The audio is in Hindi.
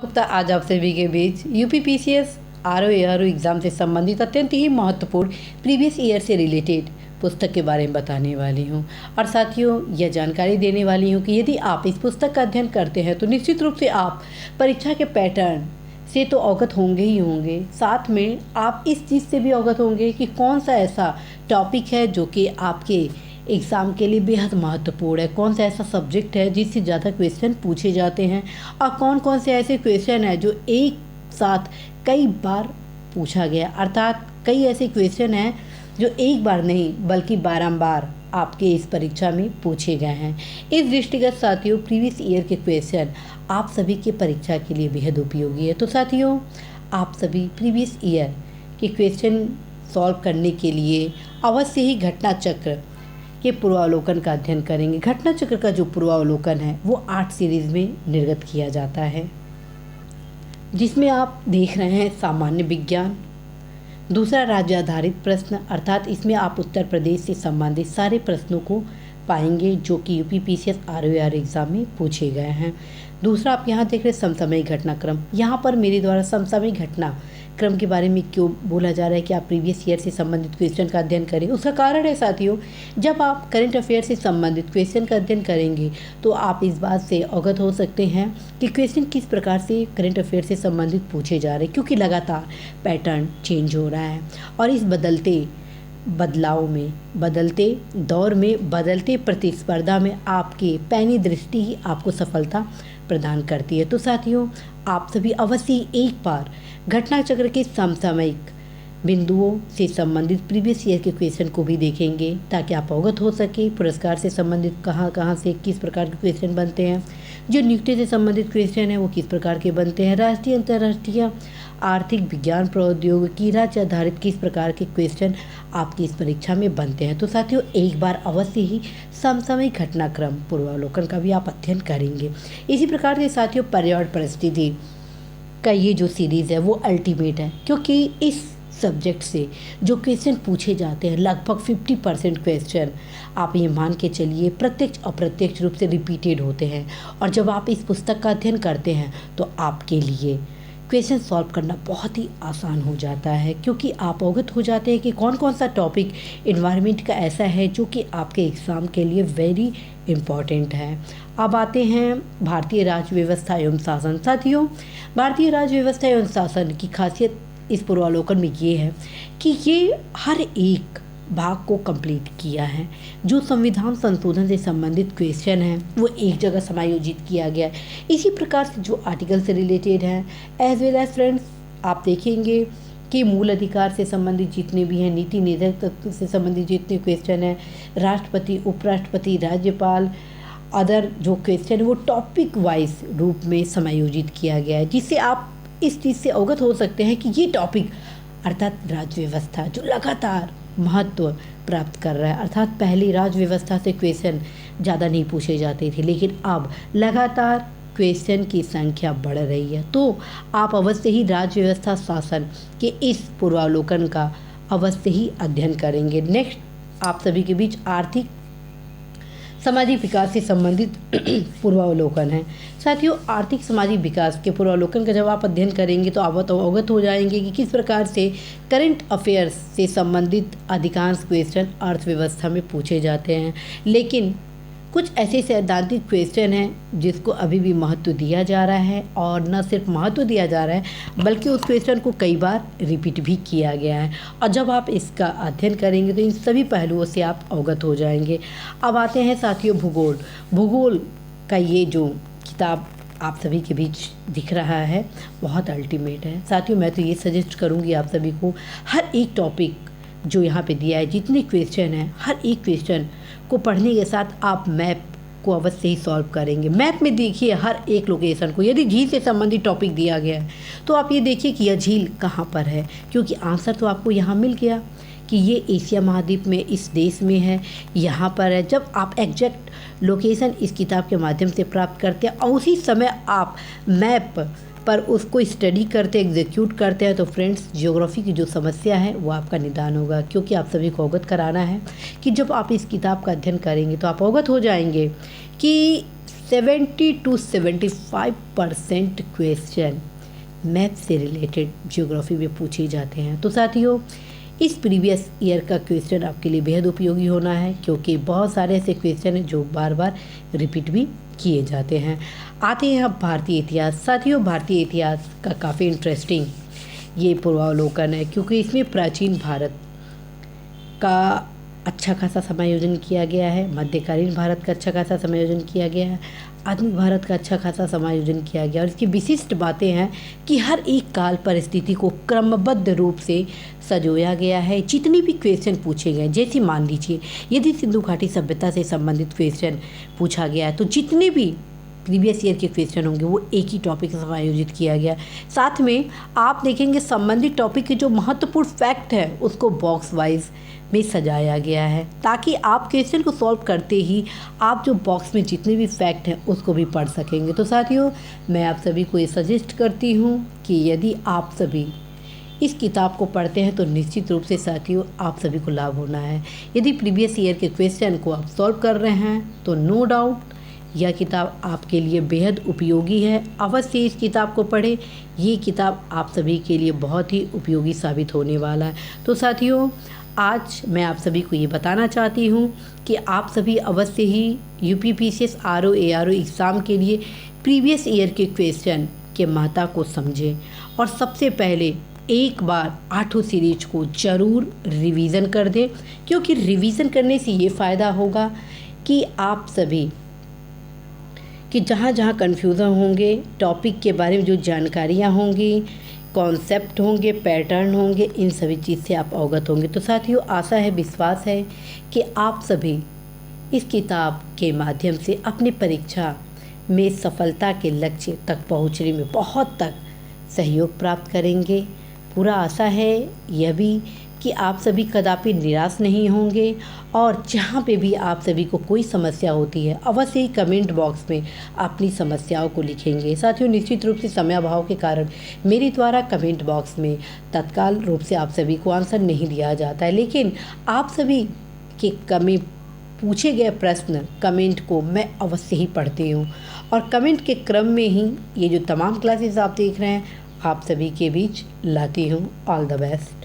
तो आज आप सभी के बीच यूपीपीसीएस आरओ एग्ज़ाम से संबंधित अत्यंत ही महत्वपूर्ण प्रीवियस ईयर से रिलेटेड पुस्तक के बारे में बताने वाली हूँ। और साथियों, यह जानकारी देने वाली हूँ कि यदि आप इस पुस्तक का अध्ययन करते हैं तो निश्चित रूप से आप परीक्षा के पैटर्न से तो अवगत होंगे ही होंगे, साथ में आप इस चीज़ से भी अवगत होंगे कि कौन सा ऐसा टॉपिक है जो कि आपके एग्ज़ाम के लिए बेहद महत्वपूर्ण है, कौन सा ऐसा सब्जेक्ट है जिससे ज़्यादा क्वेश्चन पूछे जाते हैं और कौन कौन से ऐसे क्वेश्चन हैं जो एक साथ कई बार पूछा गया, अर्थात कई ऐसे क्वेश्चन हैं जो एक बार नहीं बल्कि बारंबार आपके इस परीक्षा में पूछे गए हैं। इस दृष्टिगत साथियों, प्रीवियस ईयर के क्वेश्चन आप सभी के परीक्षा के लिए बेहद उपयोगी है। तो साथियों, आप सभी प्रीवियस ईयर के क्वेश्चन सॉल्व करने के लिए अवश्य ही घटना चक्र के पूर्वावलोकन का अध्ययन करेंगे। घटना चक्र का जो पूर्वावलोकन है वो 8 सीरीज में निर्गत किया जाता है, जिसमें आप देख रहे हैं सामान्य विज्ञान, दूसरा राज्य आधारित प्रश्न, अर्थात इसमें आप उत्तर प्रदेश से संबंधित सारे प्रश्नों को पाएंगे जो कि यूपीपीसीएस आरओआर एग्ज़ाम में पूछे गए हैं। दूसरा आप यहाँ देख रहे हैं समसामयिक घटनाक्रम। यहाँ पर मेरे द्वारा समसामयिक घटनाक्रम के बारे में क्यों बोला जा रहा है कि आप प्रीवियस ईयर से संबंधित क्वेश्चन का अध्ययन करें, उसका कारण है साथियों, जब आप करंट अफेयर से संबंधित क्वेश्चन का अध्ययन करेंगे तो आप इस बात से अवगत हो सकते हैं कि क्वेश्चन किस प्रकार से करंट अफेयर से संबंधित पूछे जा रहे हैं, क्योंकि लगातार पैटर्न चेंज हो रहा है और इस बदलते बदलाव में, बदलते दौर में, बदलते प्रतिस्पर्धा में आपकी पैनी दृष्टि ही आपको सफलता प्रदान करती है। तो साथियों, आप सभी अवश्य एक बार घटना चक्र के समसामयिक बिंदुओं से संबंधित प्रीवियस ईयर के क्वेश्चन को भी देखेंगे ताकि आप अवगत हो सके पुरस्कार से संबंधित कहाँ कहाँ से किस प्रकार के क्वेश्चन बनते हैं, जो नियुक्ति से संबंधित क्वेश्चन है वो किस प्रकार के बनते हैं, राष्ट्रीय अंतर्राष्ट्रीय आर्थिक विज्ञान प्रौद्योगिकी राज्य आधारित किस प्रकार के क्वेश्चन आपकी इस परीक्षा में बनते हैं। तो साथियों, एक बार अवश्य ही समसामयिक घटनाक्रम पूर्वावलोकन का भी आप अध्ययन करेंगे। इसी प्रकार से साथियों, पर्यावरण परिस्थिति का ये जो सीरीज़ है वो अल्टीमेट है, क्योंकि इस सब्जेक्ट से जो क्वेश्चन पूछे जाते हैं लगभग 50% क्वेश्चन आप ये मान के चलिए प्रत्यक्ष अप्रत्यक्ष रूप से रिपीटेड होते हैं। और जब आप इस पुस्तक का अध्ययन करते हैं तो आपके लिए क्वेश्चन सॉल्व करना बहुत ही आसान हो जाता है, क्योंकि आप अवगत हो जाते हैं कि कौन कौन सा टॉपिक इन्वायरमेंट का ऐसा है जो कि आपके एग्ज़ाम के लिए वेरी इम्पॉर्टेंट है। अब आते हैं भारतीय राज्य व्यवस्था एवं शासन। साथियों, भारतीय राज्य व्यवस्था एवं शासन की खासियत इस पूर्वावलोकन में ये है कि ये हर एक भाग को कंप्लीट किया है। जो संविधान संशोधन से संबंधित क्वेश्चन हैं वो एक जगह समायोजित किया गया है। इसी प्रकार से जो आर्टिकल से रिलेटेड हैं, एज वेल एज फ्रेंड्स, आप देखेंगे कि मूल अधिकार से संबंधित जितने भी हैं, नीति निर्धारक तत्व से संबंधित जितने क्वेश्चन हैं, राष्ट्रपति, उपराष्ट्रपति, राज्यपाल, अदर जो क्वेश्चन है वो टॉपिक वाइज रूप में समायोजित किया गया है, जिससे आप इस चीज़ से अवगत हो सकते हैं कि ये टॉपिक अर्थात राज्य व्यवस्था जो लगातार महत्व प्राप्त कर रहा है, अर्थात पहली राज्य व्यवस्था से क्वेश्चन ज़्यादा नहीं पूछे जाते थे, लेकिन अब लगातार क्वेश्चन की संख्या बढ़ रही है। तो आप अवश्य ही राज्य व्यवस्था शासन के इस पूर्वावलोकन का अवश्य ही अध्ययन करेंगे। नेक्स्ट आप सभी के बीच आर्थिक सामाजिक विकास से संबंधित पूर्वावलोकन है। साथियों, आर्थिक सामाजिक विकास के पूर्वावलोकन का जब आप अध्ययन करेंगे तो आप अवगत हो जाएंगे कि किस प्रकार से करंट अफेयर्स से संबंधित अधिकांश क्वेश्चन अर्थव्यवस्था में पूछे जाते हैं, लेकिन कुछ ऐसे सैद्धांतिक क्वेश्चन हैं जिसको अभी भी महत्व दिया जा रहा है, और न सिर्फ महत्व दिया जा रहा है बल्कि उस क्वेश्चन को कई बार रिपीट भी किया गया है। और जब आप इसका अध्ययन करेंगे तो इन सभी पहलुओं से आप अवगत हो जाएंगे। अब आते हैं साथियों भूगोल। भूगोल का ये जो किताब आप सभी के बीच दिख रहा है बहुत अल्टीमेट है। साथियों, मैं तो ये सजेस्ट करूँगी आप सभी को, हर एक टॉपिक जो यहाँ पे दिया है, जितने क्वेश्चन हैं, हर एक क्वेश्चन को पढ़ने के साथ आप मैप को अवश्य ही सॉल्व करेंगे। मैप में देखिए हर एक लोकेशन को, यदि झील से संबंधित टॉपिक दिया गया है तो आप ये देखिए कि यह झील कहाँ पर है, क्योंकि आंसर तो आपको यहाँ मिल गया कि ये एशिया महाद्वीप में इस देश में है, यहाँ पर है। जब आप एग्जैक्ट लोकेशन इस किताब के माध्यम से प्राप्त करते हैं और उसी समय आप मैप पर उसको स्टडी करते, एग्जीक्यूट करते हैं, तो फ्रेंड्स ज्योग्राफी की जो समस्या है वो आपका निदान होगा। क्योंकि आप सभी को अवगत कराना है कि जब आप इस किताब का अध्ययन करेंगे तो आप अवगत हो जाएंगे कि 70 to 75% क्वेश्चन मैथ से रिलेटेड ज्योग्राफी में पूछे जाते हैं। तो साथियों, इस प्रीवियस ईयर का क्वेश्चन आपके लिए बेहद उपयोगी होना है, क्योंकि बहुत सारे ऐसे क्वेश्चन हैं जो बार बार रिपीट भी किए जाते हैं। आते हैं अब भारतीय इतिहास। साथियों, भारतीय इतिहास का काफ़ी इंटरेस्टिंग ये पूर्वावलोकन है, क्योंकि इसमें प्राचीन भारत का अच्छा खासा समायोजन किया गया है, मध्यकालीन भारत का अच्छा खासा समायोजन किया गया है, आधुनिक भारत का अच्छा खासा समायोजन किया गया। और इसकी विशिष्ट बातें हैं कि हर एक काल परिस्थिति को क्रमबद्ध रूप से सजोया गया है। जितने भी क्वेश्चन पूछे गए, जैसे मान लीजिए यदि सिंधु घाटी सभ्यता से संबंधित क्वेश्चन पूछा गया है, तो जितने भी प्रीवियस ईयर के क्वेश्चन होंगे वो एक ही टॉपिक से समायोजित किया गया। साथ में आप देखेंगे संबंधित टॉपिक के जो महत्वपूर्ण फैक्ट है उसको बॉक्स वाइज में सजाया गया है, ताकि आप क्वेश्चन को सॉल्व करते ही आप जो बॉक्स में जितने भी फैक्ट हैं उसको भी पढ़ सकेंगे। तो साथियों, मैं आप सभी को ये सजेस्ट करती हूँ कि यदि आप सभी इस किताब को पढ़ते हैं तो निश्चित रूप से साथियों आप सभी को लाभ होना है। यदि प्रीवियस ईयर के क्वेश्चन को आप सॉल्व कर रहे हैं तो नो डाउट यह किताब आपके लिए बेहद उपयोगी है। अवश्य इस किताब को पढ़ें, ये किताब आप सभी के लिए बहुत ही उपयोगी साबित होने वाला है। तो साथियों, आज मैं आप सभी को ये बताना चाहती हूँ कि आप सभी अवश्य ही यूपीपीसीएस आरओ एग्ज़ाम के लिए प्रीवियस ईयर के क्वेश्चन के महत्व को समझें, और सबसे पहले एक बार 8 सीरीज को ज़रूर रिवीज़न कर दें, क्योंकि रिवीज़न करने से ये फ़ायदा होगा कि आप सभी कि जहाँ जहाँ कन्फ्यूज़न होंगे, टॉपिक के बारे में जो जानकारियाँ होंगी, कॉन्सेप्ट होंगे, पैटर्न होंगे, इन सभी चीज़ से आप अवगत होंगे। तो साथियों, आशा है, विश्वास है कि आप सभी इस किताब के माध्यम से अपनी परीक्षा में सफलता के लक्ष्य तक पहुँचने में बहुत तक सहयोग प्राप्त करेंगे। पूरा आशा है यह भी कि आप सभी कदापि निराश नहीं होंगे, और जहाँ पे भी आप सभी को कोई समस्या होती है अवश्य ही कमेंट बॉक्स में अपनी समस्याओं को लिखेंगे। साथियों, निश्चित रूप से समय अभाव के कारण मेरे द्वारा कमेंट बॉक्स में तत्काल रूप से आप सभी को आंसर नहीं दिया जाता है, लेकिन आप सभी के पूछे गए प्रश्न कमेंट को मैं अवश्य ही पढ़ती हूँ, और कमेंट के क्रम में ही ये जो तमाम क्लासेस आप देख रहे हैं आप सभी के बीच लाती हूँ। All the best.